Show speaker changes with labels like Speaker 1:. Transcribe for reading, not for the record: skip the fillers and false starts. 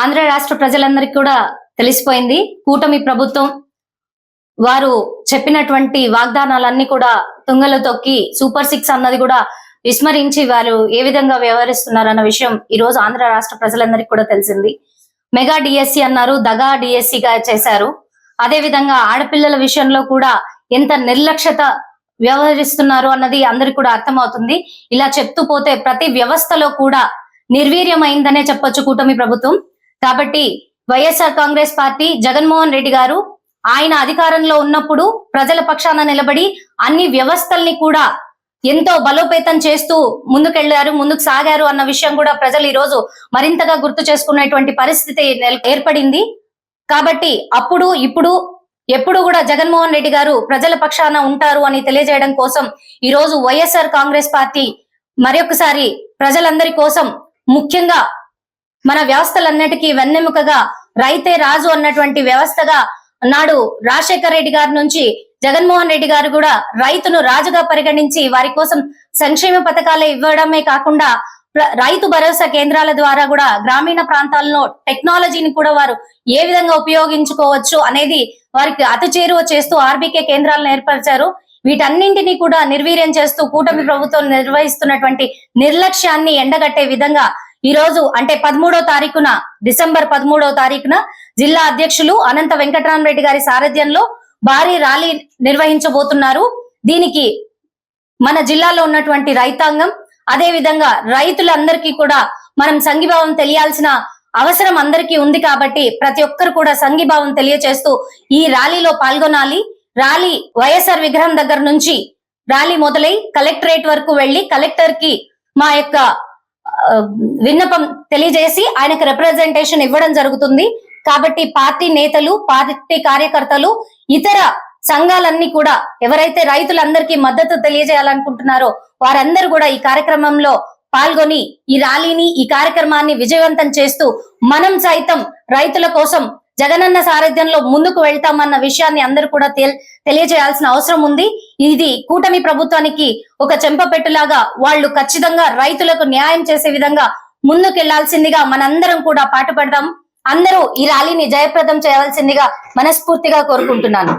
Speaker 1: ఆంధ్ర రాష్ట్ర ప్రజలందరికీ కూడా తెలిసిపోయింది. కూటమి ప్రభుత్వం వారు చెప్పినటువంటి వాగ్దానాలన్నీ కూడా తుంగలో తొక్కి సూపర్ 6 అన్నది కూడా విస్మరించి వారు ఏ విధంగా వ్యవహరిస్తున్నారన్న విషయం ఈ రోజు ఆంధ్ర రాష్ట్ర ప్రజలందరికీ కూడా తెలిసింది. మెగా డిఎస్సి అన్నారు, దగా డిఎస్సిగా చేశారు. అదే విధంగా ఆడపిల్లల విషయంలో కూడా ఎంత నిర్లక్ష్యత వ్యవహరిస్తున్నారు అన్నది అందరికి కూడా అర్థమవుతుంది. ఇలా చెప్తూ పోతే ప్రతి వ్యవస్థలో కూడా నిర్వీర్యమైందనే చెప్పొచ్చు కూటమి ప్రభుత్వం. కాబట్టి వైఎస్ఆర్ కాంగ్రెస్ పార్టీ జగన్మోహన్ రెడ్డి గారు ఆయన అధికారంలో ఉన్నప్పుడు ప్రజల పక్షాన నిలబడి అన్ని వ్యవస్థల్ని కూడా ఎంతో బలోపేతం చేస్తూ ముందుకు సాగారు అన్న విషయం కూడా ప్రజలు ఈ రోజు మరింతగా గుర్తు చేసుకునేటువంటి పరిస్థితి ఏర్పడింది. కాబట్టి అప్పుడు ఇప్పుడు ఎప్పుడు కూడా జగన్మోహన్ రెడ్డి గారు ప్రజల పక్షాన ఉంటారు అని తెలియజేయడం కోసం ఈ రోజు వైఎస్ఆర్ కాంగ్రెస్ పార్టీ మరొకసారి ప్రజలందరి కోసం, ముఖ్యంగా మన వ్యవస్థలన్నిటికీ వెన్నెముకగా రైతే రాజు అన్నటువంటి వ్యవస్థగా నాడు రాజశేఖర్ రెడ్డి గారి నుంచి జగన్మోహన్ రెడ్డి గారు కూడా రైతును రాజుగా పరిగణించి వారి కోసం సంక్షేమ పథకాలు ఇవ్వడమే కాకుండా రైతు భరోసా కేంద్రాల ద్వారా కూడా గ్రామీణ ప్రాంతాల్లో టెక్నాలజీని కూడా వారు ఏ విధంగా ఉపయోగించుకోవచ్చు అనేది వారికి అతి చేరువ చేస్తూ ఆర్బీకే కేంద్రాలను ఏర్పరిచారు. వీటన్నింటినీ కూడా నిర్వీర్యం చేస్తూ కూటమి ప్రభుత్వం నిర్వహిస్తున్నటువంటి నిర్లక్ష్యాన్ని ఎండగట్టే విధంగా ఈ రోజు అంటే డిసెంబర్ 13వ తారీఖున జిల్లా అధ్యక్షులు అనంత వెంకటరామరెడ్డి గారి సారథ్యంలో భారీ ర్యాలీ నిర్వహించబోతున్నారు. దీనికి మన జిల్లాలో ఉన్నటువంటి రైతాంగం, అదే విధంగా రైతులందరికీ కూడా మనం సంఘీభావం తెలియాల్సిన అవసరం అందరికీ ఉంది. కాబట్టి ప్రతి ఒక్కరు కూడా సంఘీభావం తెలియచేస్తూ ఈ ర్యాలీలో పాల్గొనాలి. ర్యాలీ వైఎస్ఆర్ విగ్రహం దగ్గర నుంచి ర్యాలీ మొదలై కలెక్టరేట్ వరకు వెళ్లి కలెక్టర్ కి మా యొక్క విన్నపం తెలియజేసి ఆయనకు రిప్రజెంటేషన్ ఇవ్వడం జరుగుతుంది. కాబట్టి పార్టీ నేతలు, పార్టీ కార్యకర్తలు, ఇతర సంఘాలన్నీ కూడా ఎవరైతే రైతులందరికీ మద్దతు తెలియజేయాలనుకుంటున్నారో వారందరూ కూడా ఈ కార్యక్రమంలో పాల్గొని ఈ ర్యాలీని, ఈ కార్యక్రమాన్ని విజయవంతం చేస్తూ మనం సైతం రైతుల కోసం జగనన్న సారథ్యంలో ముందుకు వెళ్తామన్న విషయాన్ని అందరూ కూడా తెలియజేయాల్సిన అవసరం ఉంది. ఇది కూటమి ప్రభుత్వానికి ఒక చెంపపెట్టులాగా వాళ్ళు ఖచ్చితంగా రైతులకు న్యాయం చేసే విధంగా ముందుకెళ్లాల్సిందిగా మనందరం కూడా పాటుపడదాం. అందరూ ఈ ర్యాలీని జయప్రదం చేయవలసిందిగా మనస్ఫూర్తిగా కోరుకుంటున్నాను.